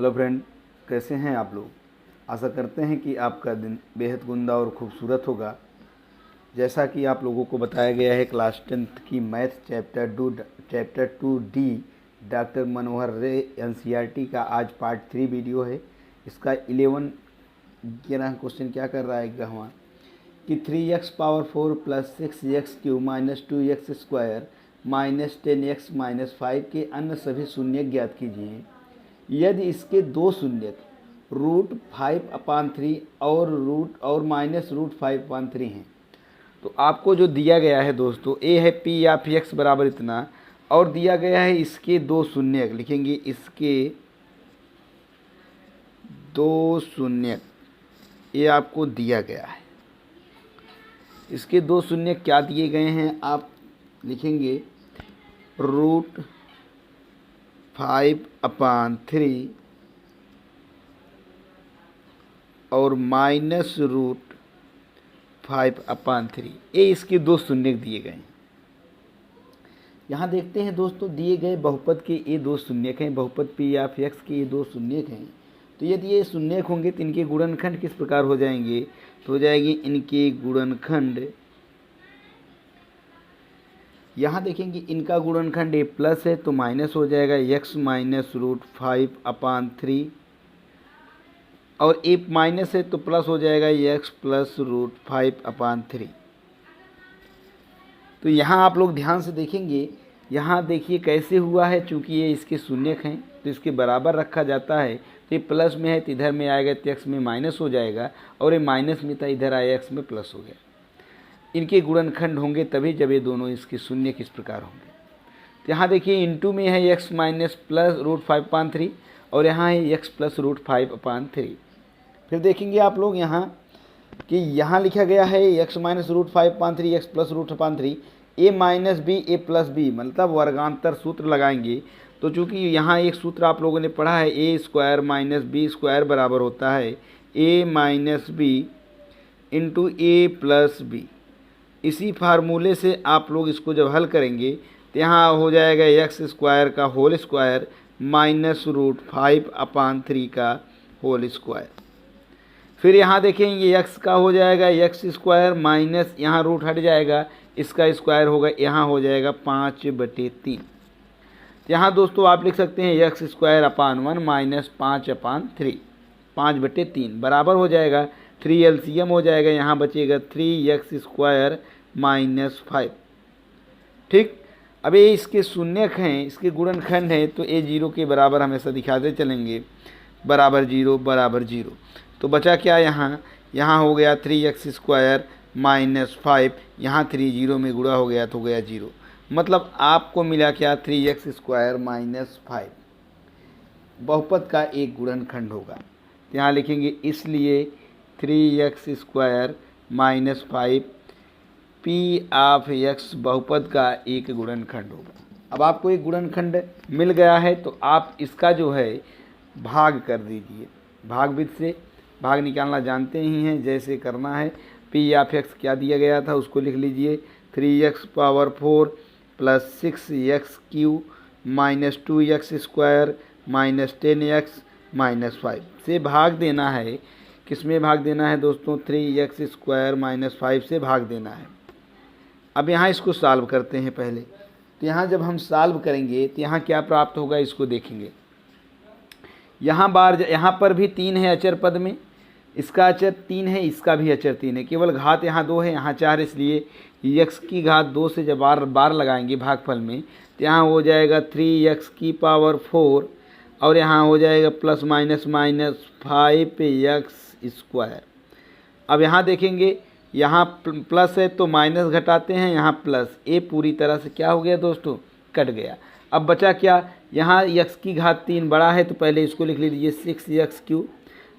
Hello friend, कैसे हैं आप लोग। आशा करते हैं कि आपका दिन बेहद उम्दा और खूबसूरत होगा। जैसा कि आप लोगों को बताया गया है, क्लास 10th की मैथ चैप्टर 2D डॉक्टर मनोहर रे एनसीईआरटी का आज पार्ट 3 वीडियो है। इसका 11 क्वेश्चन क्या कर रहा है 11वां कि 3x power 4 plus 6x cube minus 2x square minus 10x minus 5 के अन्य सभी शून्य ज्ञात कीजिए यदि इसके दो शून्य √5/3 और माइनस √5/3 हैं। तो आपको जो दिया गया है दोस्तों, ए है पी ऑफ एक्स बराबर इतना, और दिया गया है इसके दो शून्य, लिखेंगे इसके दो शून्य, ये आपको दिया गया है। इसके दो शून्य क्या दिए गए हैं, आप लिखेंगे √5/3 और माइनस √5/3, ये इसके दो शून्य दिए गए हैं। यहाँ देखते हैं दोस्तों, दिए गए बहुपद के ये दो शून्यक हैं, बहुपद पी ऑफ एक्स के ये दो शून्यक हैं। तो यदि ये शून्यक होंगे तो इनके गुणनखंड किस प्रकार हो जाएंगे, तो हो जाएगी इनके गुणनखंड, यहाँ देखेंगे इनका गुणनखंड ए प्लस है तो माइनस हो जाएगा x माइनस √5/3, और ए माइनस है तो प्लस हो जाएगा x प्लस √5/3। तो यहाँ आप लोग ध्यान से देखेंगे, यहाँ देखिए कैसे हुआ है, चूँकि ये इसके शून्यक हैं तो इसके बराबर रखा जाता है। तो ये प्लस में है तो इधर में आएगा तो x में माइनस हो जाएगा, और ये माइनस में था इधर आया x में प्लस हो गया। इनके गुणनखंड होंगे तभी जब ये दोनों इसके शून्य किस प्रकार होंगे। तो यहाँ देखिए इनटू में है x माइनस प्लस √5/3 और यहाँ है x प्लस √5/3। फिर देखेंगे आप लोग यहाँ कि यहाँ लिखा गया है x minus √5/3 x plus √5/3 a minus B A plus B, मतलब वर्गांतर सूत्र लगाएंगे। तो चूँकि यहाँ एक सूत्र आप लोगों ने पढ़ा है A square minus B square बराबर होता है a minus B into A plus B. इसी फार्मूले से आप लोग इसको जब हल करेंगे तो यहाँ हो जाएगा x स्क्वायर का होल स्क्वायर माइनस √5/3 का होल स्क्वायर। फिर यहाँ देखेंगे x का हो जाएगा x स्क्वायर माइनस, यहाँ रूट हट जाएगा, इसका स्क्वायर होगा, यहाँ हो जाएगा 5/3। यहाँ दोस्तों आप लिख सकते हैं x स्क्वायर अपान 1 माइनस 5/3, 5/3 बराबर हो जाएगा 3 LCM हो जाएगा, यहाँ बचेगा 3x स्क्वायर माइनस 5। ठीक, अब ये इसके शून्यक हैं, इसके गुणनखंड हैं, तो ये 0 के बराबर हमेशा दिखाते चलेंगे, बराबर 0 बराबर 0। तो बचा क्या यहाँ हो गया 3x स्क्वायर माइनस 5, यहाँ 3 0 में गुणा हो गया तो हो गया 0, मतलब आपको मिला क्या 3x स्क्वायर माइनस 5 बहुपद का एक गुणनखंड होगा। यहाँ लिखेंगे इसलिए 3x square minus 5 P of x बहुपद का एक गुणनखंड होगा। अब आपको एक गुणनखंड मिल गया है तो आप इसका जो है भाग कर दीजिए। भागविद से भाग निकालना जानते ही हैं, जैसे करना है। पी ऑफ x क्या दिया गया था उसको लिख लीजिए, 3x power 4 plus 6x cube minus 2x square minus 10x minus 5 से भाग देना है। किस में भाग देना है दोस्तों, 3x स्क्वायर माइनस 5 से भाग देना है। अब यहाँ इसको सॉल्व करते हैं पहले। तो यहाँ जब हम सॉल्व करेंगे तो यहाँ क्या प्राप्त होगा इसको देखेंगे। यहाँ पर भी 3 है अचर पद में, इसका अचर 3 है, इसका भी अचर 3 है, केवल घात यहाँ 2 है, यहाँ 4, इसलिए x की घात 2 से जब बार लगाएंगे भागफल में तो यहाँ हो जाएगा 3x की पावर 4 और यहाँ हो जाएगा plus minus minus 5x square. अब यहाँ देखेंगे, यहाँ प्लस है तो माइनस घटाते हैं, यहाँ प्लस, ए पूरी तरह से क्या हो गया दोस्तों, कट गया। अब बचा क्या, यहाँ x की घात 3 बड़ा है तो पहले इसको लिख लीजिए 6x क्यूब,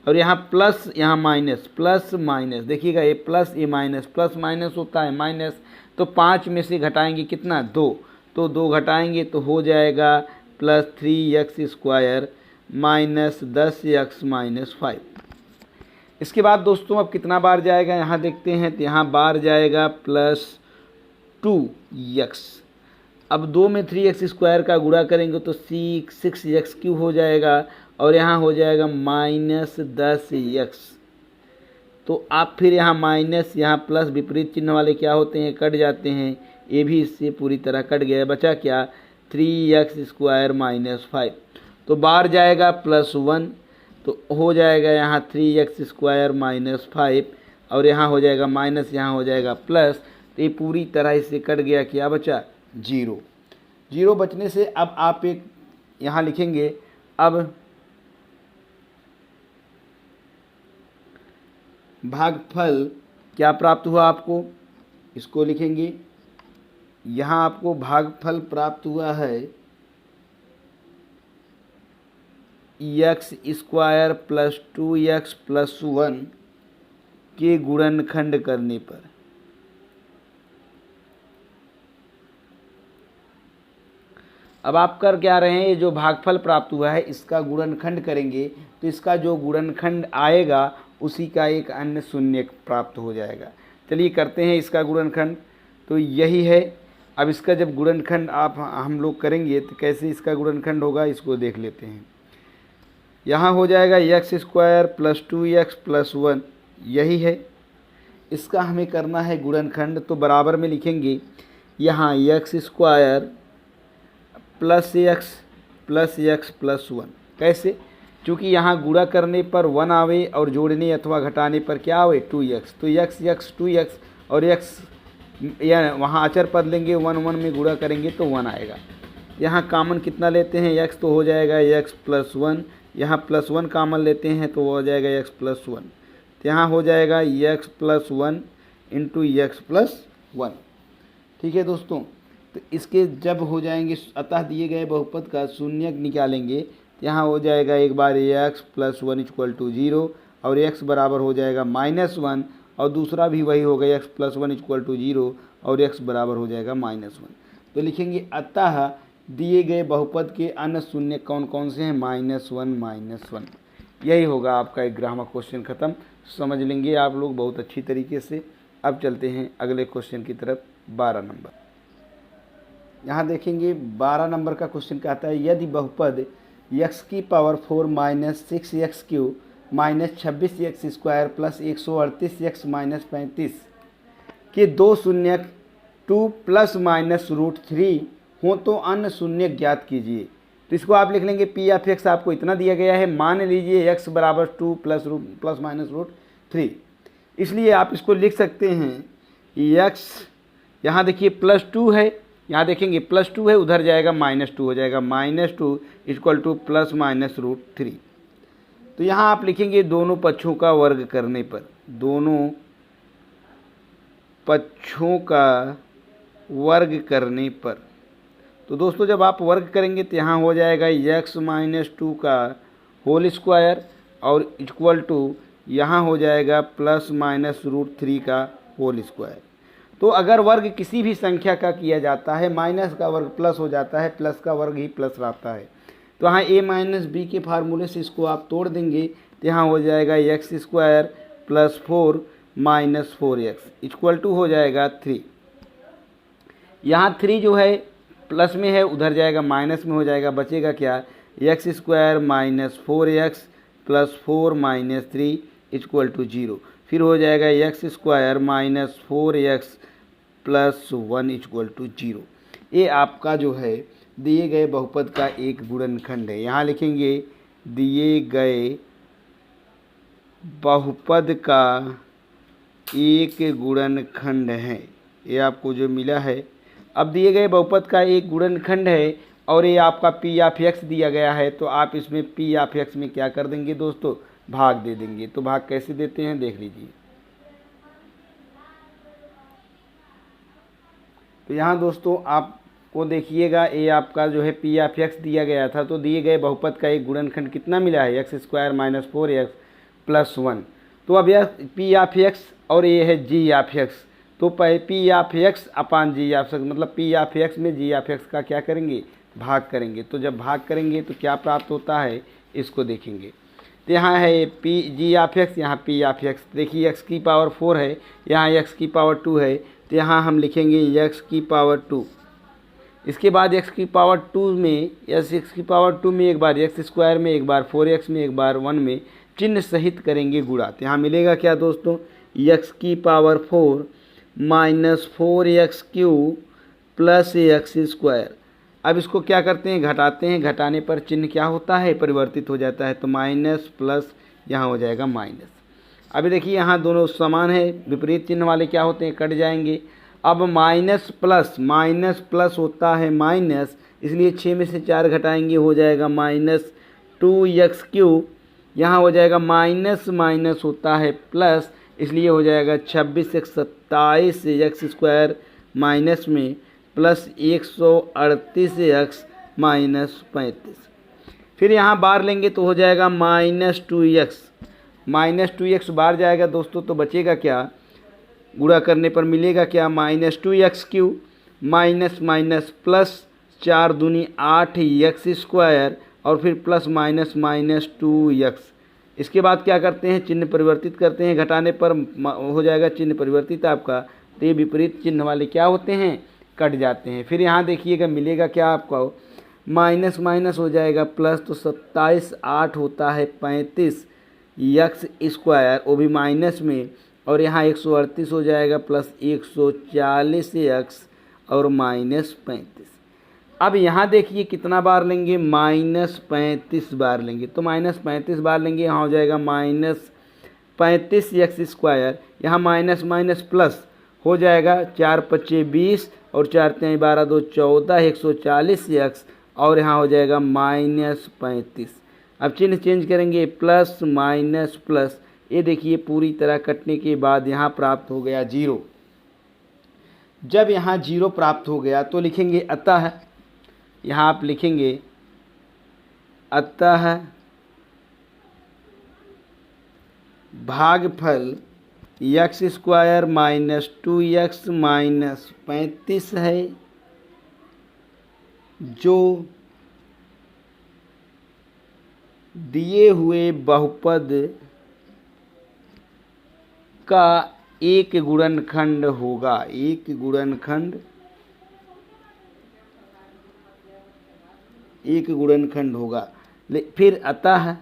और यहाँ प्लस यहाँ माइनस, प्लस माइनस देखिएगा, ये प्लस ये माइनस, प्लस माइनस होता है माइनस, तो 5 में से घटाएंगे कितना 2, तो 2 घटाएंगे तो हो जाएगा plus 3x square minus 10x minus 5। इसके बाद दोस्तों अब कितना बार जाएगा यहाँ देखते हैं, तो यहाँ बार जाएगा प्लस 2x। अब 2 में 3x स्क्वायर का गुणा करेंगे तो 6x क्यूब हो जाएगा, और यहाँ हो जाएगा -10x। तो आप फिर यहाँ माइनस, यहाँ प्लस, विपरीत चिन्ह वाले क्या होते हैं, कट जाते हैं। ये भी इससे पूरी तरह कट गया। बचा क्या, 3x² - 5। तो बाहर जाएगा +1, तो हो जाएगा यहाँ 3x² - 5, और यहाँ हो जाएगा माइनस, यहाँ हो जाएगा प्लस। तो ये पूरी तरह इससे कट गया। क्या बचा, 0। 0 बचने से अब आप एक यहाँ लिखेंगे, अब भागफल क्या प्राप्त हुआ आपको, इसको लिखेंगे। यहाँ आपको भागफल प्राप्त हुआ है x² + 2x + 1 के गुणनखंड करने पर। अब आप कर क्या रहे हैं, ये जो भागफल प्राप्त हुआ है इसका गुणनखंड करेंगे, तो इसका जो गुणनखंड आएगा उसी का एक अन्य शून्य प्राप्त हो जाएगा। चलिए करते हैं इसका गुणनखंड। तो यही है। अब इसका जब गुणनखंड हम लोग करेंगे तो कैसे इसका गुणनखंड होगा, इसको देख लेते हैं। यहाँ हो जाएगा x² + 2x + 1, यही है। इसका हमें करना है गुणनखंड, तो बराबर में लिखेंगे यहाँ x² + x + 1। कैसे, क्योंकि यहाँ गुणा करने पर 1 आवे और जोड़ने अथवा घटाने पर क्या आवे, 2x। तो x 2x और x या वहाँ अचर पद लेंगे, 1 1 में गुणा करेंगे तो 1 आएगा। यहाँ कामन कितना लेते हैं, x, तो हो जाएगा x + 1। यहाँ +1 कामन लेते हैं तो हो जाएगा x + 1। तो यहाँ हो जाएगा x + 1 × x + 1। ठीक है दोस्तों, तो इसके जब हो जाएंगे, अतः दिए गए बहुपद का शून्यक निकालेंगे। तो यहाँ हो जाएगा एक बार x + 1 = 0 और x बराबर हो जाएगा -1, और दूसरा भी वही होगा x + 1 = 0 और x बराबर हो जाएगा -1। तो लिखेंगे अतः दिए गए बहुपद के अन्य शून्य कौन कौन से हैं, -1 -1। यही होगा आपका एक ग्रामर क्वेश्चन ख़त्म। समझ लेंगे आप लोग बहुत अच्छी तरीके से। अब चलते हैं अगले क्वेश्चन की तरफ, 12 नंबर। यहाँ देखेंगे 12 नंबर का क्वेश्चन कहता है, यदि बहुपद x⁴ - 6x³ - 26x² + 138x - 35 के दो शून्यक 2 ± √3 हो तो अन्य शून्यक ज्ञात कीजिए। तो इसको आप लिख लेंगे p(x) आपको इतना दिया गया है, मान लीजिए x = 2 ± √3। इसलिए आप इसको लिख सकते हैं x, यहाँ देखिए +2 है, यहाँ देखेंगे +2 है, उधर जाएगा -2 हो जाएगा, -2 = ±√3। तो यहाँ आप लिखेंगे दोनों पक्षों का वर्ग करने पर, दोनों पक्षों का वर्ग करने पर। तो दोस्तों जब आप वर्ग करेंगे तो यहाँ हो जाएगा x - 2 का होल स्क्वायर और इक्वल टू यहाँ हो जाएगा ±√3 का होल स्क्वायर। तो अगर वर्ग किसी भी संख्या का किया जाता है, माइनस का वर्ग प्लस हो जाता है, प्लस का वर्ग ही प्लस रहता है। तो यहाँ a - b के फार्मूले से इसको आप तोड़ देंगे तो यहाँ हो जाएगा x² + 4 - 4x इक्वल टू हो जाएगा 3। यहाँ 3 जो है प्लस में है, उधर जाएगा माइनस में हो जाएगा, बचेगा क्या, x² - 4x + 4 - 3 इक्वल टू 0। फिर हो जाएगा x² - 4x + 1 इक्वल टू 0। ये आपका जो है दिए गए बहुपद का एक गुणनखंड है। यहाँ लिखेंगे दिए गए बहुपद का एक गुणनखंड है, ये आपको जो मिला है। अब दिए गए बहुपद का एक गुणनखंड है और ये आपका p(x) दिया गया है, तो आप इसमें p(x) में क्या कर देंगे दोस्तों, भाग दे देंगे। तो भाग कैसे देते हैं देख लीजिए। तो यहाँ दोस्तों आपको देखिएगा, ये आपका जो है p(x) दिया गया था, तो दिए गए बहुपद का एक गुणनखंड कितना मिला है, x² - 4x + 1। तो अब यह p(x) और ये है g(x), तो p(x) अपान g(x), मतलब p(x) में g(x) का क्या करेंगे, भाग करेंगे। तो जब भाग करेंगे तो क्या प्राप्त होता है, इसको देखेंगे। तो यहाँ है g(x), यहाँ p(x), देखिए x⁴ है, यहाँ x⁴ है, तो यहाँ हम लिखेंगे x⁴ इसके बाद x की पावर 2 में या 6 की पावर 2 में एक बार x स्क्वायर में, एक बार 4x में, एक बार 1 में चिन्ह सहित करेंगे गुणा। तो यहाँ मिलेगा क्या दोस्तों, x की power 4 minus 4x cube plus x square. अब इसको क्या करते हैं, घटाते हैं, घटाने पर चिन्ह क्या होता है, परिवर्तित हो जाता है। तो माइनस प्लस यहाँ हो जाएगा माइनस। अभी देखिए यहाँ दोनों समान है, विपरीत चिन्ह वाले क्या होते हैं, कट जाएंगे। अब माइनस प्लस होता है माइनस, इसलिए 6 में से 4 घटाएंगे, हो जाएगा माइनस 2x क्यूब। यहाँ हो जाएगा माइनस माइनस होता है प्लस, इसलिए हो जाएगा 26 एक 27 x स्क्वायर माइनस में प्लस 138 x माइनस 35। फिर यहाँ बार लेंगे तो हो जाएगा -2x बार जाएगा दोस्तों, तो बचेगा क्या, गुणा करने पर मिलेगा क्या, -2x cube minus minus plus 4 दूनी 8 x स्क्वायर और फिर प्लस माइनस माइनस 2x। इसके बाद क्या करते हैं, चिन्ह परिवर्तित करते हैं, घटाने पर हो जाएगा चिन्ह परिवर्तित आपका। तो ये विपरीत चिन्ह वाले क्या होते हैं, कट जाते हैं। फिर यहाँ देखिएगा मिलेगा क्या आपको, माइनस माइनस हो जाएगा प्लस, तो 27 8 होता है 35 x स्क्वायर, वो भी माइनस में, और यहाँ 138 हो जाएगा प्लस 140 x और माइनस 35। अब यहाँ देखिए कितना बार लेंगे, -35 बार लेंगे। तो -35 बार लेंगे, यहाँ हो जाएगा -35 x स्क्वायर, यहाँ माइनस माइनस प्लस हो जाएगा 4 5 20 और 4 3 12 2 14 140 x और यहाँ हो जाएगा -35। अब चिन्ह चेंज करेंगे, प्लस माइनस प्लस, ये देखिए पूरी तरह कटने के बाद यहाँ प्राप्त हो गया 0। जब यहाँ 0 प्राप्त हो गया तो लिखेंगे अतः, यहाँ आप लिखेंगे अतः भागफल x square minus 2x minus 35 है, जो दिए हुए बहुपद का एक गुणनखंड होगा, एक गुणनखंड होगा। फिर अतः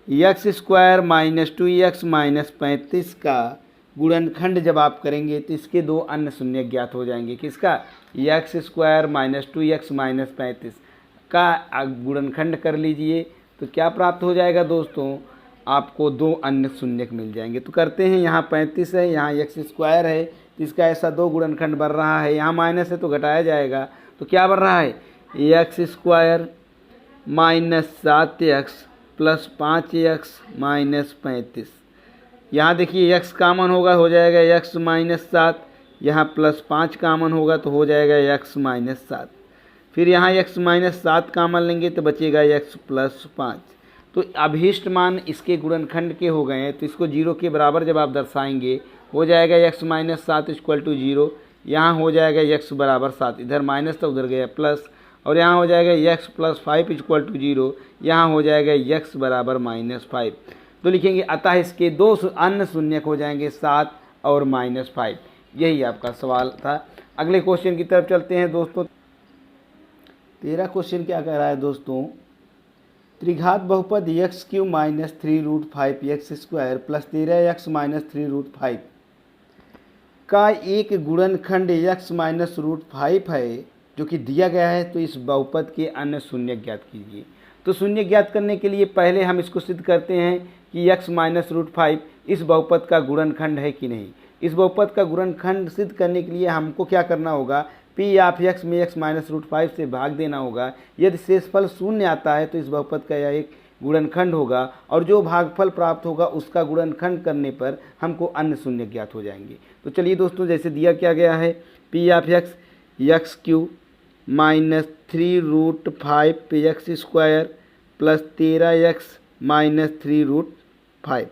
x square minus 2x minus 35 का गुणनखंड जब आप करेंगे तो इसके दो अन्य शून्य ज्ञात हो जाएंगे। किसका, x square minus 2x minus 35 का गुणनखंड कर लीजिए तो क्या प्राप्त हो जाएगा दोस्तों, आपको दो अन्य शून्य मिल जाएंगे। तो करते हैं, यहाँ 35 है, यहाँ x स्क्वायर है, तो इसका ऐसा दो गुणनखंड बन रहा है। यहाँ माइनस है तो घटाया जाएगा, तो क्या बन रहा है, x square minus 7x plus 5x minus 35। यहाँ देखिए x कामन होगा, हो जाएगा x माइनस 7, यहाँ प्लस 5 कामन होगा तो हो जाएगा x माइनस 7। फिर यहाँ x माइनस 7 कामन लेंगे तो बचेगा x प्लस 5। तो अभीष्ट मान इसके गुणनखंड के हो गए हैं, तो इसको 0 के बराबर जब आप दर्शाएंगे हो जाएगा x माइनस 7 इक्वल टू 0। यहाँ हो जाएगा x बराबर 7, इधर माइनस तो उधर गया प्लस, और यहाँ हो जाएगा x प्लस 5 इक्वल टू 0, यहाँ हो जाएगा x बराबर माइनस 5। तो लिखेंगे अतः इसके दो अन्य शून्यक हो जाएंगे 7 और माइनस 5। यही आपका सवाल था। अगले क्वेश्चन की तरफ चलते हैं दोस्तों। 13 क्वेश्चन क्या कह रहा है दोस्तों, त्रिघात बहुपद x cube minus 3√5 x square plus 13x minus 3√5 का एक गुणनखंड x माइनस √5 है, जो कि दिया गया है। तो इस बहुपद के अन्य शून्य ज्ञात कीजिए। तो शून्य ज्ञात करने के लिए पहले हम इसको सिद्ध करते हैं कि x माइनस √5 इस बहुपद का गुणनखंड है कि नहीं। इस बहुपद का गुणनखंड सिद्ध करने के लिए हमको क्या करना होगा, p ऑफ x में x माइनस √5 से भाग देना होगा। यदि शेषफल शून्य आता है तो इस बहुपद का यह एक गुणनखंड होगा, और जो भागफल प्राप्त होगा उसका गुणनखंड करने पर हमको अन्य शून्य ज्ञात हो जाएंगे। तो चलिए दोस्तों, जैसे दिया क्या गया है, p of x cube minus 3√5 x square plus 13x minus 3√5,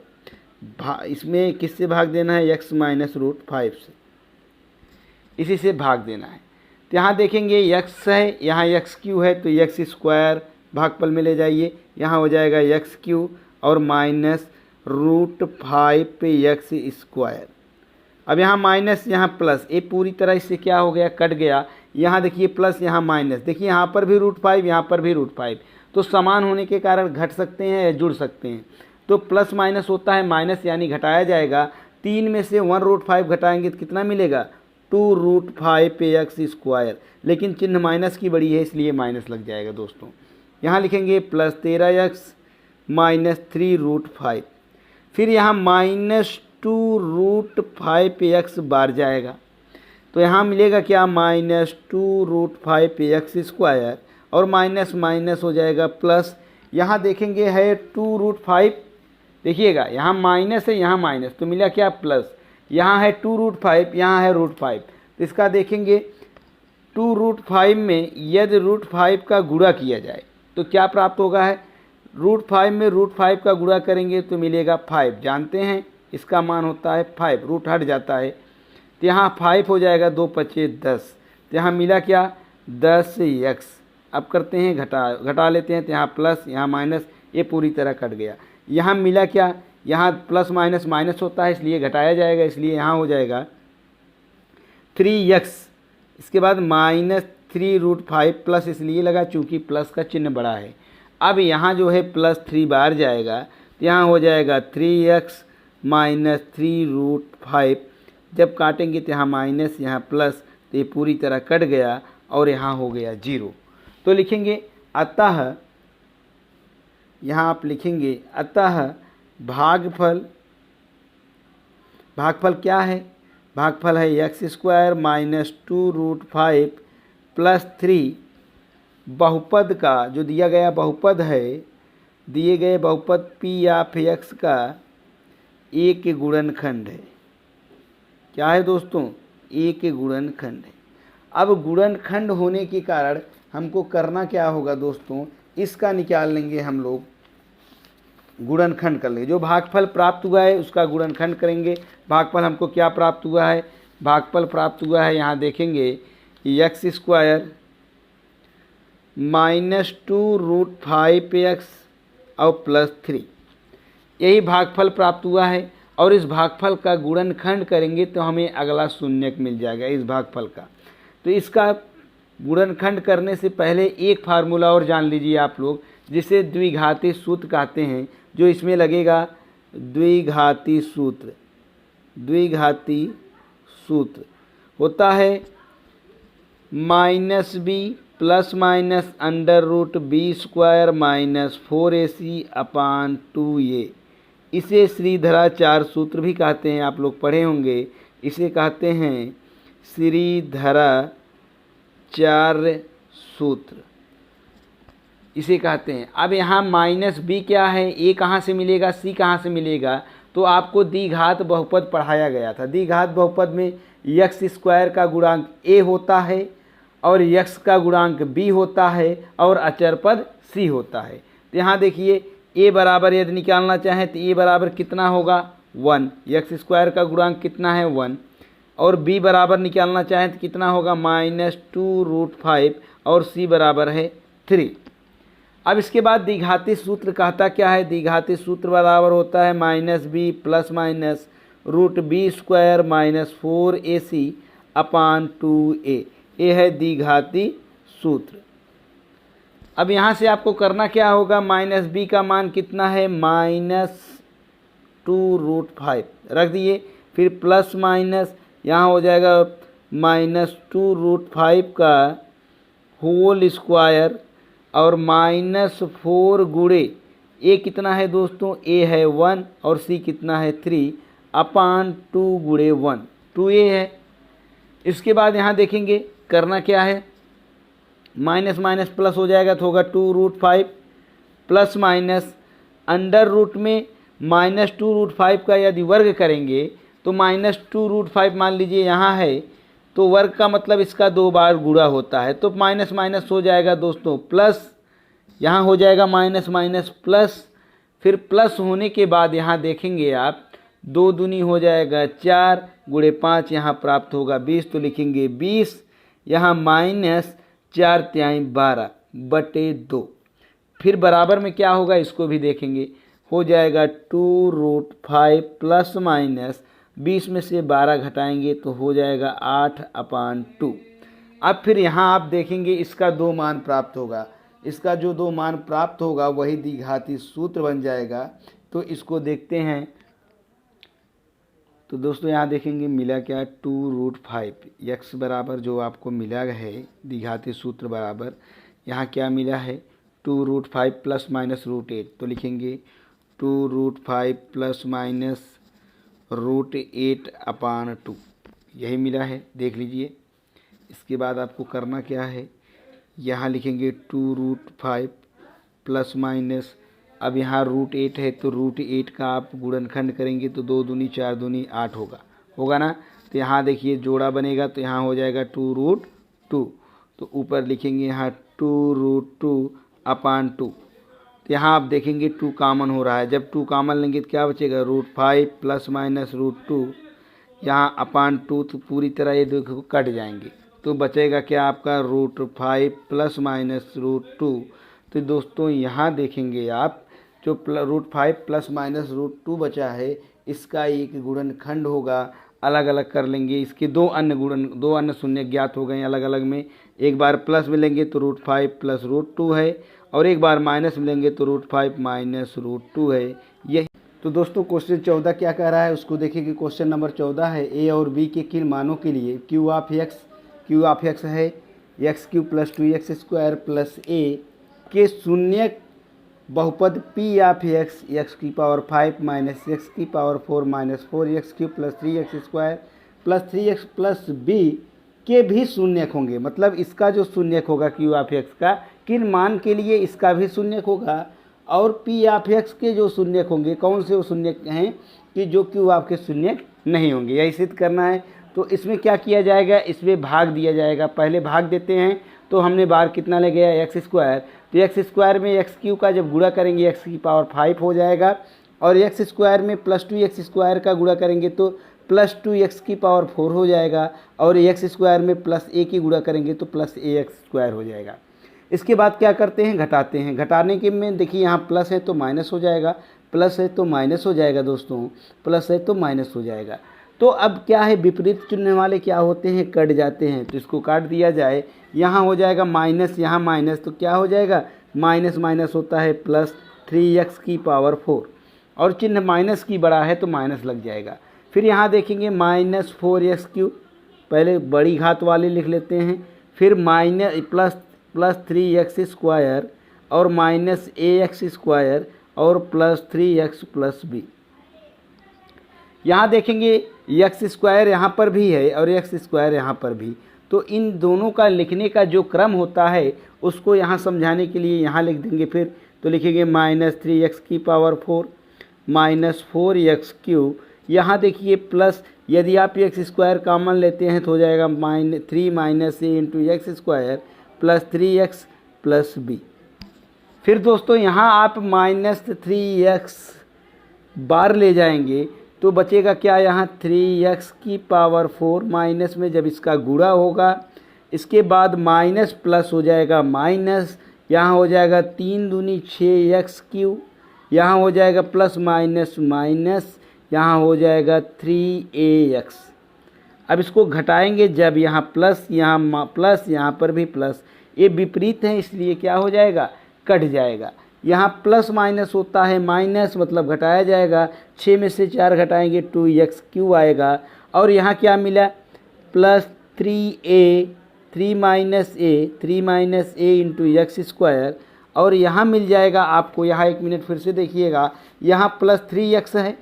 इसमें किससे भाग देना है, x माइनस √5 से, इसी से भाग देना है। तो यहाँ देखेंगे x है, यहाँ x क्यू है, तो x स्क्वायर भागफल में ले जाइए, यहाँ हो जाएगा x क्यू और माइनस √5 x स्क्वायर। अब यहाँ माइनस यहाँ प्लस, ये पूरी तरह इससे क्या हो गया, कट गया। यहाँ देखिए प्लस, यहाँ माइनस, देखिए यहाँ पर भी √5, यहाँ पर भी √5, तो समान होने के कारण घट सकते हैं या जुड़ सकते हैं। तो प्लस माइनस होता है माइनस, यानी घटाया जाएगा। 3 में से 1√5 घटाएंगे तो कितना मिलेगा? 2√5x²। लेकिन चिन्ह माइनस की बड़ी है इसलिए माइनस लग जाएगा दोस्तों। यहाँ लिखेंगे प्लस 13x माइनस 3√5, फिर यहाँ -2√5x बार जाएगा, तो यहाँ मिलेगा क्या? -2√5x² और माइनस माइनस हो जाएगा प्लस। यहाँ देखेंगे है 2√5, देखिएगा यहाँ माइनस है, यहाँ माइनस, तो मिला क्या? प्लस। यहाँ है 2√5, यहाँ है √5, तो इसका देखेंगे 2√5 में यदि √5 का गुणा किया जाए तो क्या प्राप्त होगा है? √5 में √5 का गुणा करेंगे तो मिलेगा 5, जानते हैं इसका मान होता है 5, रूट हट जाता है, तो यहाँ 5 हो जाएगा, 2 5 10, तो यहाँ मिला क्या? 10x। अब करते हैं घटा लेते हैं, तो यहाँ प्लस, यहाँ माइनस, ये पूरी तरह कट गया। यहाँ मिला क्या? यहाँ प्लस माइनस माइनस होता है इसलिए घटाया जाएगा, इसलिए यहाँ हो जाएगा 3x। इसके बाद -3√5 प्लस इसलिए लगा चूँकि प्लस का चिन्ह बड़ा है। अब यहाँ जो है प्लस 3 बार जाएगा, तो यहाँ हो जाएगा 3x माइनस 3√5। जब काटेंगे तो यहाँ माइनस, यहाँ प्लस, तो ये पूरी तरह कट गया और यहाँ हो गया 0। तो लिखेंगे अतः, यहाँ आप लिखेंगे अतः भागफल क्या है? भागफल है x² माइनस 2√5 प्लस 3। बहुपद का जो दिया गया बहुपद है, दिए गए बहुपद p ऑफ x का a के गुणनखंड है। क्या है दोस्तों? a के गुणनखंड है। अब गुणनखंड होने के कारण हमको करना क्या होगा दोस्तों? इसका निकाल लेंगे हम लोग, गुणनखंड कर लेंगे। जो भागफल प्राप्त हुआ है उसका गुणनखंड करेंगे। भागफल हमको क्या प्राप्त हुआ है? भागफल प्राप्त हुआ है, यहाँ देखेंगे x² माइनस 2√5x और प्लस 3, यही भागफल प्राप्त हुआ है। और इस भागफल का गुणनखंड करेंगे तो हमें अगला शून्यक मिल जाएगा इस भागफल का। तो इसका गुणनखंड करने से पहले एक फार्मूला और जान लीजिए आप लोग, जिसे द्विघाती सूत्र कहते हैं, जो इसमें लगेगा। द्विघाती सूत्र होता है -b plus minus √b² minus 4ac/2a। इसे श्रीधराचार्य सूत्र भी कहते हैं, आप लोग पढ़े होंगे। इसे कहते हैं श्रीधराचार्य सूत्र, इसे कहते हैं। अब यहाँ -b क्या है? a कहाँ से मिलेगा, c कहाँ से मिलेगा? तो आपको द्विघात बहुपद पढ़ाया गया था। द्विघात बहुपद में x² का गुणांक a होता है और x का गुणांक b होता है और अचर पद c होता है। तो यहाँ देखिए a बराबर यदि निकालना चाहें तो a बराबर कितना होगा? 1। x² का गुणांक कितना है? 1। और b बराबर निकालना चाहें तो कितना होगा? -2√5 और c बराबर है 3। अब इसके बाद द्विघाती सूत्र कहता क्या है? द्विघाती सूत्र बराबर होता है -b plus minus √b² minus 4ac/2a। ये है द्विघाती सूत्र। अब यहाँ से आपको करना क्या होगा? -b का मान कितना है? -2√5 रख दिए, फिर प्लस माइनस यहाँ हो जाएगा -2√5 का होल स्क्वायर और -4 गुणे a कितना है दोस्तों? a है 1 और c कितना है? 3/2 गुणे 1, 2a है। इसके बाद यहाँ देखेंगे करना क्या है? माइनस माइनस प्लस हो जाएगा तो होगा 2√5 प्लस माइनस अंडर रूट में -2√5 का यदि वर्ग करेंगे तो -2√5 मान लीजिए यहाँ है, तो वर्ग का मतलब इसका 2 बार गुणा होता है, तो माइनस माइनस हो जाएगा दोस्तों प्लस, यहाँ हो जाएगा माइनस माइनस प्लस। फिर प्लस होने के बाद यहाँ देखेंगे आप 2 दूनी हो जाएगा 4 गुणे 5, यहाँ प्राप्त होगा 20, तो लिखेंगे 20, यहाँ -4 तिहाई 12/2। फिर बराबर में क्या होगा इसको भी देखेंगे, हो जाएगा 2√5 प्लस माइनस 20 में से 12 घटाएंगे तो हो जाएगा 8/2। अब फिर यहाँ आप देखेंगे इसका 2 मान प्राप्त होगा। इसका जो 2 मान प्राप्त होगा वही द्विघाती सूत्र बन जाएगा। तो इसको देखते हैं। तो दोस्तों यहाँ देखेंगे मिला क्या, 2√5 x बराबर जो आपको मिला है द्विघाती सूत्र बराबर, यहाँ क्या मिला है 2√5 प्लस माइनस √8। तो लिखेंगे 2√5 प्लस माइनस √8/2, यही मिला है, देख लीजिए। इसके बाद आपको करना क्या है, यहाँ लिखेंगे 2√5 प्लस माइनस, अब यहाँ √8 है तो √8 का आप गुणनखंड करेंगे तो 2 दूनी 4 दूनी 8 होगा ना। तो यहाँ देखिए जोड़ा बनेगा तो यहाँ हो जाएगा 2√2। तो ऊपर लिखेंगे यहाँ 2√2/2। तो यहाँ आप देखेंगे 2 कॉमन हो रहा है, जब 2 कॉमन लेंगे तो क्या बचेगा √5 प्लस माइनस √2, यहाँ /2 तो पूरी तरह ये देखो कट जाएंगे। तो बचेगा क्या आपका √5 प्लस माइनस √2। तो दोस्तों यहाँ देखेंगे आप जो √5 प्लस माइनस √2 बचा है इसका एक गुणनखंड होगा, अलग अलग कर लेंगे। इसके 2 अन्य शून्य ज्ञात हो गए अलग अलग में। एक बार प्लस में लेंगे तो √5 प्लस √2 है, और एक बार माइनस में लेंगे तो √5 माइनस √2 है। यही तो दोस्तों क्वेश्चन 14 क्या कह रहा है उसको देखिए। क्वेश्चन नंबर 14 है, ए और बी के किन मानों के लिए क्यू ऑफ एक्स है x³ plus 2x² plus a के शून्य बहुपद p of x x⁵ minus x⁴ minus 4x³ plus 3x² plus 3x plus b के भी शून्यक होंगे। मतलब इसका जो शून्यक होगा क्यू ऑफ एक्स का किन मान के लिए इसका भी शून्यक होगा, और पी ऑफ एक्स के जो शून्यक होंगे कौन से वो शून्यक हैं कि जो क्यू ऑफ के शून्यक नहीं होंगे, यही सिद्ध करना है। तो इसमें क्या किया जाएगा, इसमें भाग दिया जाएगा। पहले भाग देते हैं तो हमने बार कितना ले गया x², तो x² में x³ का जब गुणा करेंगे x⁵ हो जाएगा, और x² में प्लस 2x² का गुणा करेंगे तो प्लस 2x⁴ हो जाएगा, और x² में प्लस a की गुणा करेंगे तो प्लस ax² हो जाएगा। इसके बाद क्या करते हैं, घटाते हैं। घटाने के में देखिए यहाँ प्लस है तो माइनस हो जाएगा, प्लस है तो माइनस हो जाएगा दोस्तों, प्लस है तो माइनस हो जाएगा। तो अब क्या है, विपरीत चिन्ह वाले क्या होते हैं, कट जाते हैं। तो इसको काट दिया जाए, यहाँ हो जाएगा माइनस, यहाँ माइनस, तो क्या हो जाएगा माइनस माइनस होता है प्लस 3x⁴, और चिन्ह माइनस की बड़ा है तो माइनस लग जाएगा। फिर यहाँ देखेंगे माइनस 4x³, पहले बड़ी घात वाले लिख लेते हैं, फिर माइनस प्लस 3x² और माइनस ax² और प्लस 3x प्लस b। यहाँ देखेंगे x² यहाँ पर भी है और x² यहाँ पर भी, तो इन दोनों का लिखने का जो क्रम होता है उसको यहाँ समझाने के लिए यहाँ लिख देंगे। फिर तो लिखेंगे माइनस 3x⁴ माइनस 4x³। यहाँ देखिए प्लस, यदि आप x² कॉमन लेते हैं तो हो जाएगा -3 minus a into x² plus 3x plus b। फिर दोस्तों यहाँ आप माइनस 3x बार ले जाएंगे तो बचेगा क्या, यहाँ 3x⁴ माइनस में जब इसका गुणा होगा, इसके बाद माइनस प्लस हो जाएगा माइनस, यहाँ हो जाएगा 3 दूनी 6x³, यहाँ हो जाएगा प्लस माइनस माइनस, यहाँ हो जाएगा 3ax। अब इसको घटाएंगे, जब यहाँ प्लस यहाँ प्लस यहाँ पर भी प्लस, ये विपरीत है इसलिए क्या हो जाएगा, कट जाएगा। यहाँ प्लस माइनस होता है माइनस, मतलब घटाया जाएगा, 6 में से 4 घटाएंगे 2x³ आएगा, और यहाँ क्या मिला plus 3 minus a into x², और यहाँ मिल जाएगा आपको, यहाँ 1 मिनट फिर से देखिएगा, यहाँ प्लस 3x है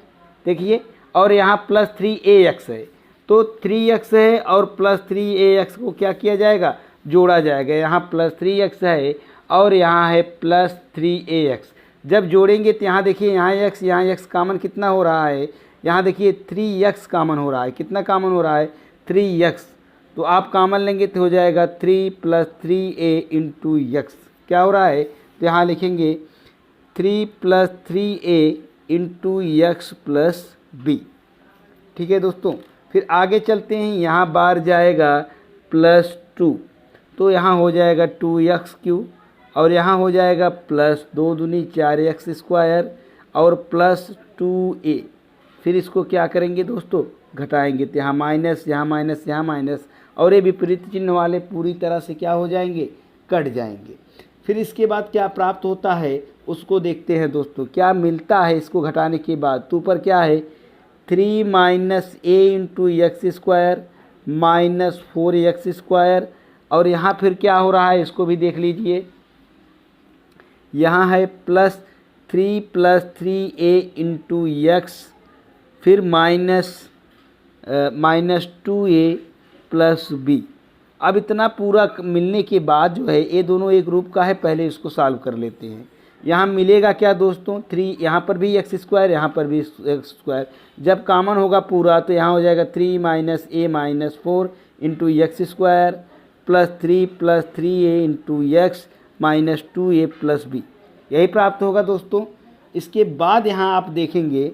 देखिए, और यहाँ प्लस 3ax है। तो 3x है और प्लस 3ax को क्या किया जाएगा, जोड़ा जाएगा। यहाँ प्लस 3x है और यहाँ है प्लस 3ax, जब जोड़ेंगे तो यहाँ देखिए यहाँ x कॉमन कितना हो रहा है, यहाँ देखिए 3x कॉमन हो रहा है। कितना कॉमन हो रहा है, 3x। तो आप कॉमन लेंगे तो हो जाएगा 3 प्लस 3a इंटू x। क्या हो रहा है, तो यहाँ लिखेंगे 3 plus 3a into x plus b। ठीक है दोस्तों, फिर आगे चलते हैं। यहाँ बार जाएगा प्लस 2, तो यहाँ हो जाएगा 2x³ और यहाँ हो जाएगा प्लस 2 दूनी 4x² और प्लस 2a। फिर इसको क्या करेंगे दोस्तों, घटाएंगे तो यहाँ माइनस, यहाँ माइनस, यहाँ माइनस, और ये विपरीत चिन्ह वाले पूरी तरह से क्या हो जाएंगे, कट जाएंगे। फिर इसके बाद क्या प्राप्त होता है उसको देखते हैं दोस्तों, क्या मिलता है इसको घटाने के बाद। तो ऊपर क्या है 3 minus a into x square minus 4x², और यहाँ फिर क्या हो रहा है इसको भी देख लीजिए। यहाँ है +3 + 3a इंटू एक्स, फिर -2a + b। अब इतना पूरा मिलने के बाद जो है ये दोनों एक रूप का है, पहले इसको सॉल्व कर लेते हैं। यहाँ मिलेगा क्या दोस्तों 3, यहाँ पर भी x², यहाँ पर भी x²। जब कॉमन होगा पूरा तो यहाँ हो जाएगा 3 - a - 4 into x² +3 + 3a into x -2a + b, यही प्राप्त होगा दोस्तों। इसके बाद यहाँ आप देखेंगे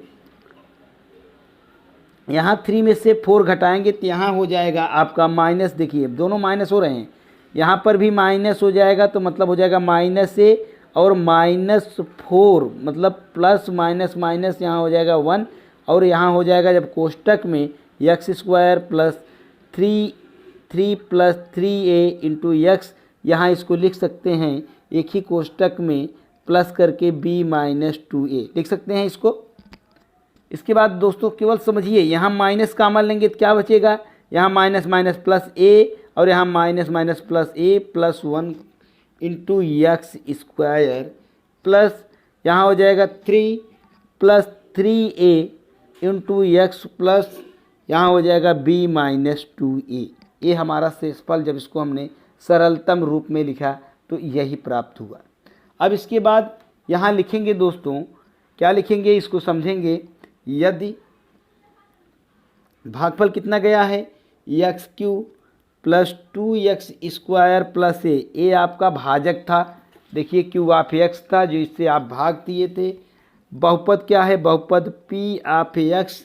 यहाँ 3 में से 4 घटाएंगे तो यहाँ हो जाएगा आपका माइनस, देखिए दोनों माइनस हो रहे हैं, यहाँ पर भी माइनस हो जाएगा तो मतलब हो जाएगा -a और -4, मतलब प्लस माइनस माइनस यहाँ हो जाएगा 1, और यहाँ हो जाएगा जब कोष्टक में x² + 3 + 3a इंटू x, यहाँ इसको लिख सकते हैं एक ही कोष्टक में प्लस करके b - 2a लिख सकते हैं इसको। इसके बाद दोस्तों केवल समझिए, यहाँ माइनस कॉमन लेंगे तो क्या बचेगा, यहाँ माइनस माइनस प्लस a और यहाँ minus minus plus a +1 into x² plus यहाँ हो जाएगा 3 + 3a इंटू x प्लस यहाँ हो जाएगा b - 2a। ये हमारा शेषफल जब इसको हमने सरलतम रूप में लिखा तो यही प्राप्त हुआ। अब इसके बाद यहाँ लिखेंगे दोस्तों, क्या लिखेंगे इसको समझेंगे। यदि भागफल कितना गया है x³ + 2x² + a, ये आपका भाजक था, देखिए q ऑफ x था जो इससे आप भाग दिए थे। बहुपद क्या है, बहुपद p ऑफ x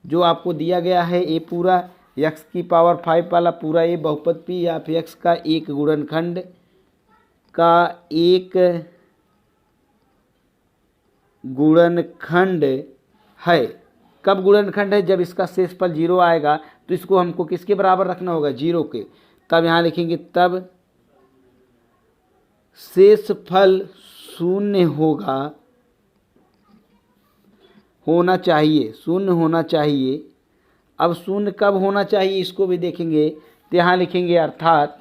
जो आपको दिया गया है, ये पूरा x⁵ वाला पूरा ये बहुपद p ऑफ x का एक गुणनखंड है। कब गुणनखंड है, जब इसका शेषफल 0 आएगा तो इसको हमको किसके बराबर रखना होगा, 0 के। तब यहाँ लिखेंगे तब शेषफल 0 होना चाहिए। अब 0 कब होना चाहिए इसको भी देखेंगे, तो यहाँ लिखेंगे अर्थात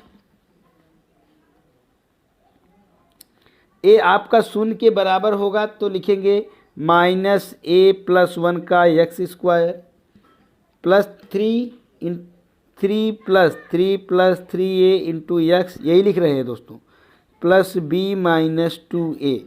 ए आपका 0 के बराबर होगा तो लिखेंगे -a + 1 का x² + 3 + 3a इंटू x, यही लिख रहे हैं दोस्तों, प्लस b - 2a।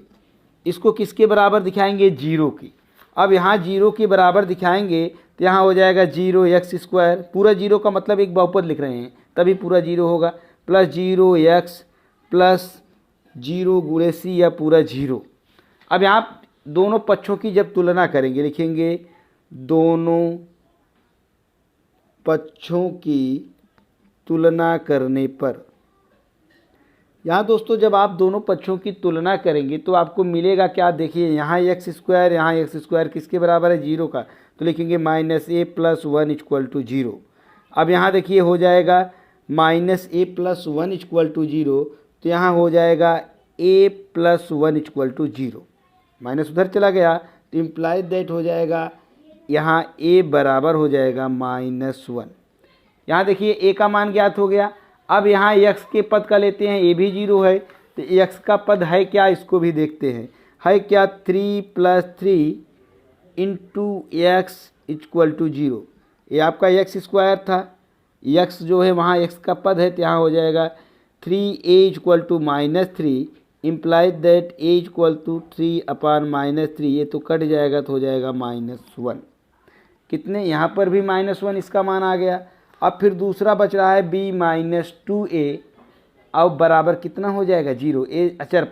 इसको किसके बराबर दिखाएंगे, 0 की। अब यहाँ 0 के बराबर दिखाएंगे तो यहाँ हो जाएगा 0x², पूरा 0 का मतलब एक बहुपद लिख रहे हैं तभी पूरा 0 होगा, प्लस 0x प्लस 0 × c या पूरा 0। अब यहाँ दोनों पक्षों की जब तुलना करेंगे, लिखेंगे दोनों पक्षों की तुलना करने पर। यहाँ दोस्तों जब आप दोनों पक्षों की तुलना करेंगे तो आपको मिलेगा क्या, देखिए यहाँ x², यहाँ x² किसके बराबर है, 0 का, तो लिखेंगे -a + 1 = 0। अब यहाँ देखिए हो जाएगा -a + 1 = 0, तो यहाँ हो जाएगा a + 1 = 0, माइनस उधर चला गया तो इम्प्लाइज दैट हो जाएगा यहाँ a बराबर हो जाएगा -1। यहाँ देखिए a का मान ज्ञात हो गया। अब यहाँ x के पद का लेते हैं, a भी 0 है तो x का पद है क्या, इसको भी देखते हैं, है क्या 3 + 3 इंटू x = 0। ये आपका x² था, x जो है वहाँ x का पद है तो यहाँ हो जाएगा 3a = -3 इम्प्लाइज दैट a = 3/-3, ये तो कट जाएगा तो हो जाएगा -1। कितने, यहाँ पर भी -1 इसका मान आ गया। अब फिर दूसरा बच रहा है b - 2a, अब बराबर कितना हो जाएगा, 0। a अचर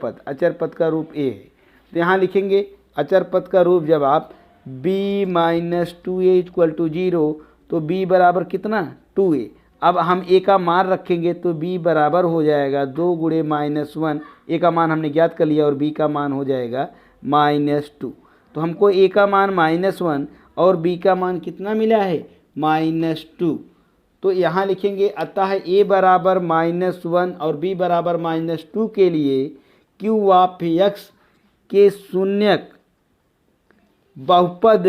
पद का रूप a है, तो यहाँ लिखेंगे अचर पद का रूप जब आप b - 2a = 0 तो b बराबर कितना, 2a। अब हम a का मान रखेंगे तो b बराबर हो जाएगा 2 × -1, a का मान हमने ज्ञात कर लिया और b का मान हो जाएगा -2। तो हमको a का मान -1 और b का मान कितना मिला है, -2। तो यहाँ लिखेंगे अतः a बराबर -1 और b बराबर -2 के लिए q ऑफ x के शून्यक बहुपद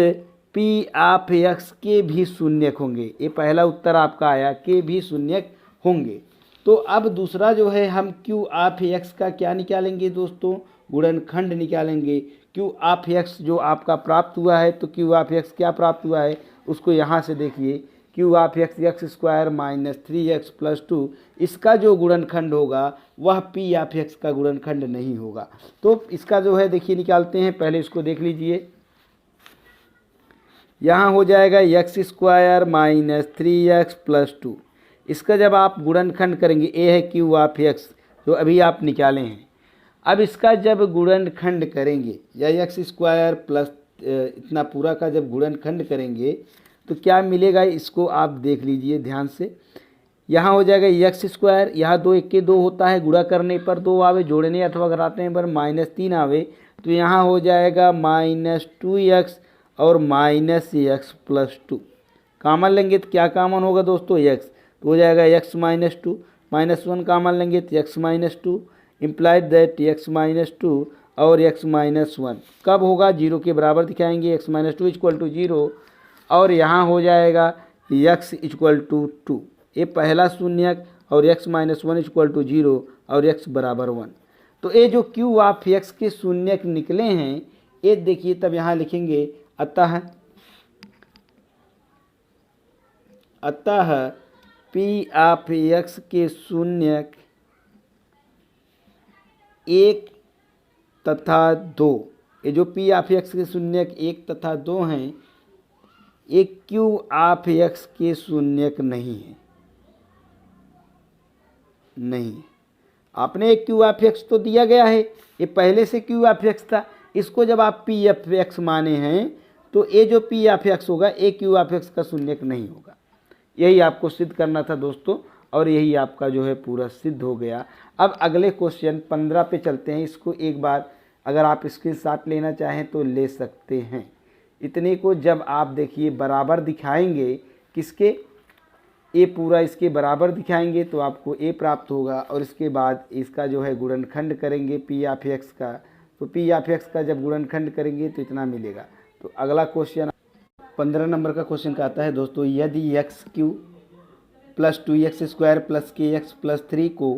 p ऑफ x के भी शून्यक होंगे। ये पहला उत्तर आपका आया, के भी शून्यक होंगे। तो अब दूसरा जो है हम q ऑफ x का क्या निकालेंगे दोस्तों, गुणनखंड निकालेंगे। q ऑफ x जो आपका प्राप्त हुआ है, तो q ऑफ x क्या प्राप्त हुआ है उसको यहाँ से देखिए, q of x x square minus 3x plus 2, इसका जो गुणनखंड होगा वह p ऑफ x का गुणनखंड नहीं होगा। तो इसका जो है देखिए निकालते हैं, पहले इसको देख लीजिए। यहाँ हो जाएगा x square minus 3x plus 2, इसका जब आप गुणनखंड करेंगे, a है q ऑफ x जो अभी आप निकाले हैं, अब इसका जब गुणनखंड करेंगे या x स्क्वायर प्लस इतना पूरा का जब गुणनखंड करेंगे तो क्या मिलेगा, इसको आप देख लीजिए ध्यान से। यहाँ हो जाएगा x स्क्वायर, यहाँ 2 1 के 2 होता है, गुणा करने पर 2 आवे, जोड़ने अथवा घटाने पर -3 आवे, तो यहाँ हो जाएगा -2x और -x प्लस 2। कामन लेंगे तो क्या कामन होगा दोस्तों, x, तो हो जाएगा x -2, -1 कामन लेंगे तो x -2, इम्प्लाइड दैट x -2 और x -1 कब होगा, 0 के बराबर दिखाएंगे, x -2 = 0 और यहाँ हो जाएगा x = 2। ये पहला शून्यक और x -1 = 0 और x बराबर 1। तो ये जो q ऑफ x के शून्यक निकले हैं, ये देखिए तब यहाँ लिखेंगे अतः p ऑफ x के शून्यक 1 तथा 2, ये जो p ऑफ x के शून्यक 1 तथा 2 हैं, एक q ऑफ x के शून्यक नहीं है। नहीं, आपने एक q ऑफ x तो दिया गया है, ये पहले से q ऑफ x था, इसको जब आप p ऑफ x माने हैं तो ये जो p ऑफ x होगा ये q ऑफ x का शून्यक नहीं होगा। यही आपको सिद्ध करना था दोस्तों, और यही आपका जो है पूरा सिद्ध हो गया। अब अगले क्वेश्चन 15 पे चलते हैं। इसको एक बार अगर आप स्क्रीनशॉट लेना चाहें तो ले सकते हैं। इतने को जब आप देखिए बराबर दिखाएंगे, किसके, ए पूरा इसके बराबर दिखाएंगे तो आपको ए प्राप्त होगा, और इसके बाद इसका जो है गुणनखंड करेंगे p ऑफ x का, तो p ऑफ x का जब गुणनखंड करेंगे तो इतना मिलेगा। तो अगला क्वेश्चन 15 नंबर का क्वेश्चन कहता है दोस्तों, यदि x³ plus 2x square plus kx plus 3 को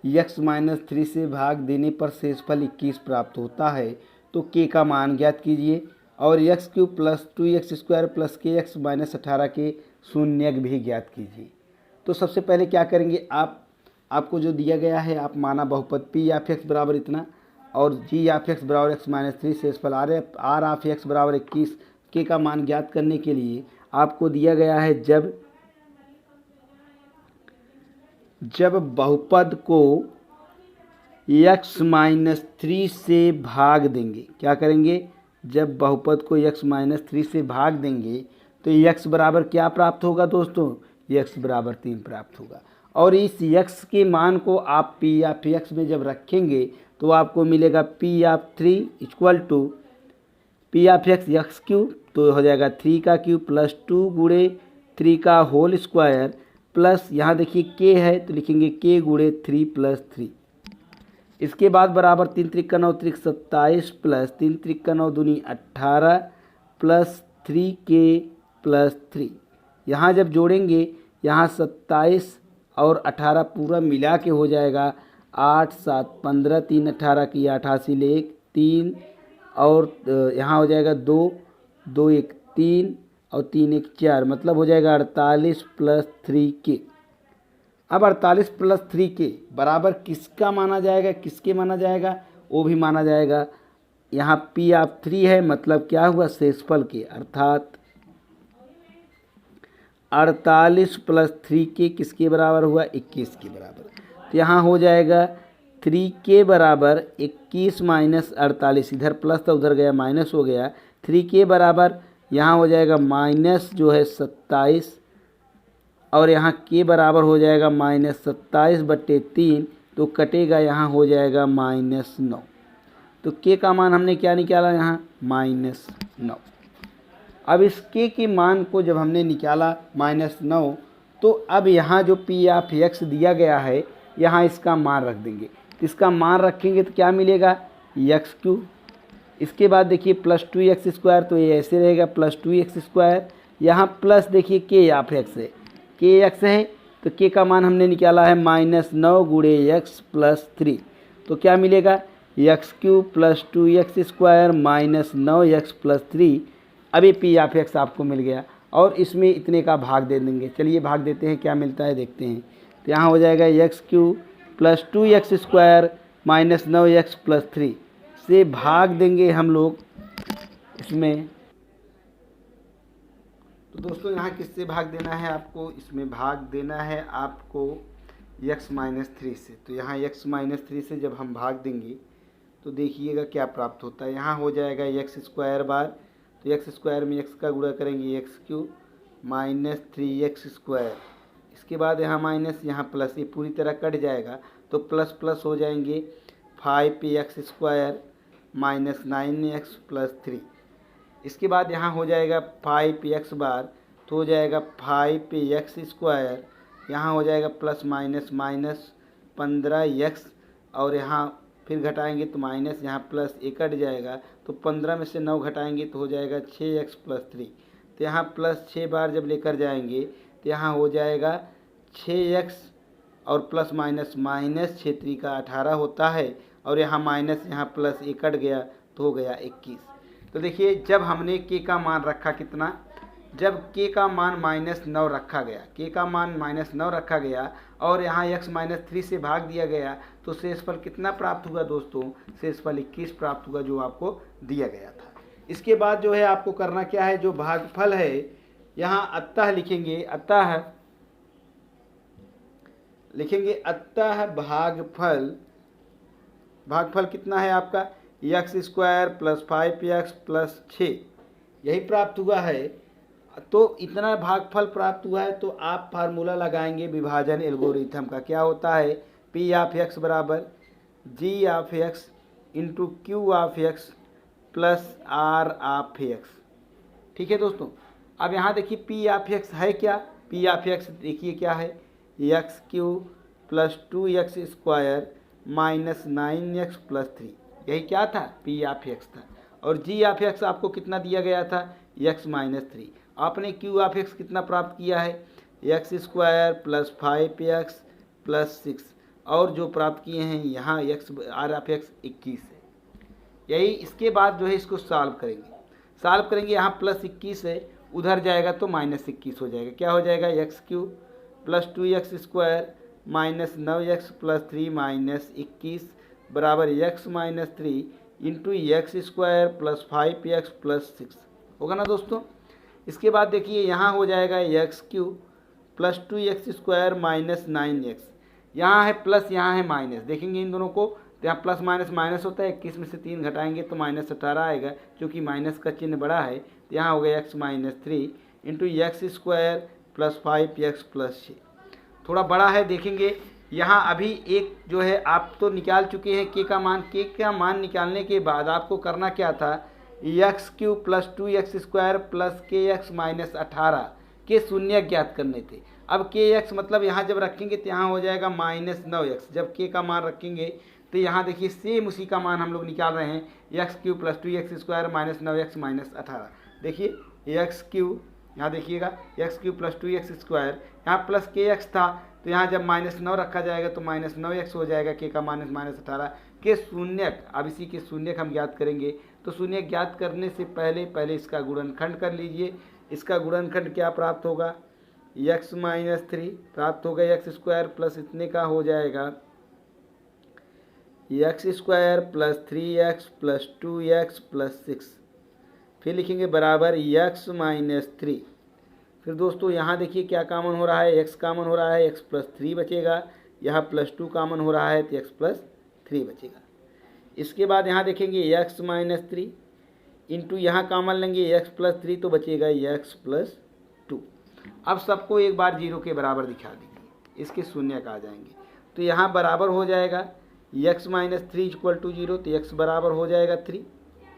x -3 से भाग देने पर शेषफल 21 प्राप्त होता है, तो k का मान ज्ञात कीजिए और x³ plus 2x square plus kx minus 18 के शून्यक भी ज्ञात कीजिए। तो सबसे पहले क्या करेंगे, आपको जो दिया गया है आप माना बहुपद p ऑफ x बराबर इतना और g ऑफ x बराबर x -3 शेषफल r ऑफ x बराबर 21 के का मान ज्ञात करने के लिए आपको दिया गया है जब बहुपद को x -3 से भाग देंगे, क्या करेंगे, जब बहुपद को x -3 से भाग देंगे तो x बराबर क्या प्राप्त होगा दोस्तों, x बराबर 3 प्राप्त होगा। और इस x के मान को आप p ऑफ x में जब रखेंगे तो आपको मिलेगा p of 3 equal to p of x³ तो हो जाएगा 3 का क्यूब प्लस 2 गुणे 3 का होल स्क्वायर प्लस यहाँ देखिए k है तो लिखेंगे k गुणे 3 प्लस 3। इसके बाद बराबर 3 त्रिक 9 त्रिक 27 प्लस 3 त्रिक 9 दूनी 18 प्लस 3k प्लस 3। यहाँ जब जोड़ेंगे यहाँ 27 और 18 पूरा मिला के हो जाएगा 8 7 15 3 18 की 88 ले 1 3 और यहाँ हो जाएगा 2 2 1 3 और 3 1 4, मतलब हो जाएगा 48 प्लस 3k। अब 48 प्लस 3k बराबर किसका माना जाएगा, किसके माना जाएगा, वो भी माना जाएगा। यहाँ p ऑफ 3 है, मतलब क्या हुआ, शेषफल के, अर्थात 48 प्लस 3k किसके बराबर हुआ, 21 के बराबर। तो यहाँ हो जाएगा 3k बराबर 21 माइनस 48, इधर प्लस था उधर गया माइनस हो गया, 3k बराबर यहाँ हो जाएगा माइनस जो है 27 और यहाँ k बराबर हो जाएगा -27/3, तो कटेगा यहाँ हो जाएगा -9। तो k का मान हमने क्या निकाला यहाँ, -9। अब इस k के मान को जब हमने निकाला -9 तो अब यहाँ जो पी ऑफ एक्स दिया गया है यहाँ इसका मान रख देंगे। तो इसका मान रखेंगे तो क्या मिलेगा, एक्स क्यू। इसके बाद देखिए प्लस 2x², तो ये ऐसे रहेगा प्लस 2x²। यहाँ प्लस देखिए के ऑफ एक्स है, के एक्स है तो के का मान हमने निकाला है -9 गुणे एक्स प्लस 3। तो क्या मिलेगा, x³ plus 2x² minus 9x plus 3। अभी पी ऑफ एक्स आपको मिल गया और इसमें इतने का भाग दे देंगे। चलिए भाग देते हैं, क्या मिलता है देखते हैं। तो यहाँ हो जाएगा x³ plus 2x² minus 9x plus 3 से भाग देंगे हम लोग इसमें। तो दोस्तों यहाँ किससे भाग देना है आपको, इसमें भाग देना है आपको x-3 से। तो यहाँ x-3 से जब हम भाग देंगे तो देखिएगा क्या प्राप्त होता है। यहाँ हो जाएगा x² बार, तो x² में x का गुणा करेंगे x³ माइनस 3x²। इसके बाद यहाँ माइनस, यहाँ प्लस, ये पूरी तरह कट जाएगा तो प्लस प्लस हो जाएंगे 5x² माइनस 9x प्लस 3। इसके बाद यहाँ हो जाएगा 5x बार, तो हो जाएगा 5x²। यहाँ हो जाएगा प्लस माइनस माइनस 15x और यहाँ फिर घटाएंगे तो माइनस, यहाँ प्लस एक कट जाएगा तो 15 में से 9 घटाएंगे तो हो जाएगा 6x प्लस 3। तो यहाँ प्लस 6 बार जब लेकर जाएंगे तो यहाँ हो जाएगा 6x और प्लस माइनस माइनस 6 3 का 18 होता है और यहाँ माइनस, यहाँ प्लस एक कट गया तो हो गया 21। तो देखिए जब हमने के का मान रखा कितना, जब के का मान -9 रखा गया, के का मान -9 रखा गया और यहाँ x-3 से भाग दिया गया तो शेषफल कितना प्राप्त हुआ दोस्तों, शेषफल 21 प्राप्त हुआ जो आपको दिया गया था। इसके बाद जो है आपको करना क्या है, जो भागफल है यहाँ अतः लिखेंगे, अतः भागफल कितना है आपका x² प्लस 5x प्लस 6 यही प्राप्त हुआ है। तो इतना भागफल प्राप्त हुआ है तो आप फार्मूला लगाएंगे विभाजन एल्गोरिथम का। क्या होता है, पी ऑफ एक्स बराबर G of x into Q of x plus R of x. ठीक है दोस्तों, अब यहाँ देखिए पी ऑफ एक्स है क्या, पी ऑफ एक्स देखिए क्या है, x³ plus 2x² minus 9x plus 3, यही क्या था, पी ऑफ एक्स था। और जी ऑफ एक्स आपको कितना दिया गया था, x-3। आपने क्यू ऑफ एक्स कितना प्राप्त किया है, x² प्लस 5x प्लस 6 और जो प्राप्त किए हैं यहाँ आर ऑफ एक्स 21 है। यही इसके बाद जो है इसको सॉल्व करेंगे, यहाँ प्लस 21 है, उधर जाएगा तो -21 हो जाएगा। क्या हो जाएगा, x³ plus 2x² minus 9x plus 3 minus 21 बराबर x-3 into x² plus 5x plus 6 होगा ना दोस्तों। इसके बाद देखिए यहाँ हो जाएगा x³ plus 2x² minus 9x, यहाँ है प्लस यहाँ है माइनस, देखेंगे इन दोनों को तो यहाँ प्लस माइनस माइनस होता है, 21 में से 3 घटाएंगे तो -18 आएगा, क्योंकि माइनस का चिन्ह बड़ा है तो यहाँ हो गया x-3 into x² plus 5x plus 6, थोड़ा बड़ा है। देखेंगे यहाँ अभी एक जो है आप तो निकाल चुके हैं के का मान निकालने के बाद आपको करना क्या था, x³ plus 2x² plus kx minus 18 के शून्य ज्ञात करने थे। अब kx मतलब यहाँ जब रखेंगे तो यहाँ हो जाएगा -9x, जब k का मान रखेंगे तो यहाँ देखिए सेम उसी का मान हम लोग निकाल रहे हैं, x³ plus 2x² minus 9x minus 18। देखिए x³ यहाँ देखिएगा x³ प्लस 2x² यहाँ प्लस kx था तो यहाँ जब -9 रखा जाएगा तो -9x हो जाएगा, के का -18 के शून्यक। अब इसी के शून्यक हम ज्ञात करेंगे, तो शून्यक ज्ञात करने से पहले इसका गुणनखंड कर लीजिए। इसका गुणनखंड क्या प्राप्त होगा, x-3 प्राप्त होगा, x² प्लस इतने का हो जाएगा x² plus 3x plus 2x plus 6, फिर लिखेंगे बराबर x-3। फिर दोस्तों यहाँ देखिए क्या कॉमन हो रहा है, x कॉमन हो रहा है, x प्लस 3 बचेगा, यहाँ प्लस 2 कॉमन हो रहा है तो x प्लस 3 बचेगा। इसके बाद यहाँ देखेंगे x-3 इंटू यहाँ कॉमन लेंगे x प्लस 3 तो बचेगा x प्लस 2। अब सबको एक बार 0 के बराबर दिखा देंगे, इसके शून्य आ जाएंगे तो यहाँ बराबर हो जाएगा x-3 इक्वल टू 0, तो x बराबर हो जाएगा 3,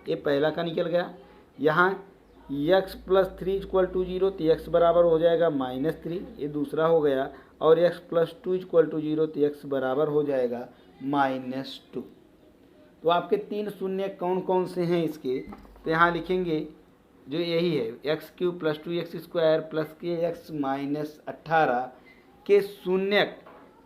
ये पहला का निकल गया। यहाँ x प्लस 3 इक्वल टू 0, तो x बराबर हो जाएगा -3, ये दूसरा हो गया। और x प्लस 2 इक्वल टू 0, तो x बराबर हो जाएगा -2। तो आपके 3 शून्य कौन कौन से हैं इसके, तो यहाँ लिखेंगे जो यही है x³ plus 2x square plus के x माइनस 18 के शून्य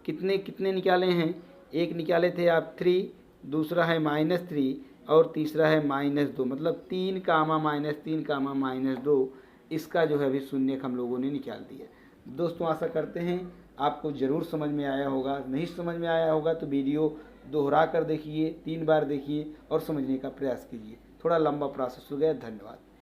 कितने कितने निकाले हैं, एक निकाले थे आप 3, दूसरा है -3 और तीसरा है -2, मतलब 3 कामा -3 कामा -2, इसका जो है अभी शून्य हम लोगों ने निकाल दिया। दोस्तों आशा करते हैं आपको ज़रूर समझ में आया होगा। नहीं समझ में आया होगा तो वीडियो दोहरा कर देखिए, 3 बार देखिए और समझने का प्रयास कीजिए। थोड़ा लंबा प्रोसेस हो गया। धन्यवाद।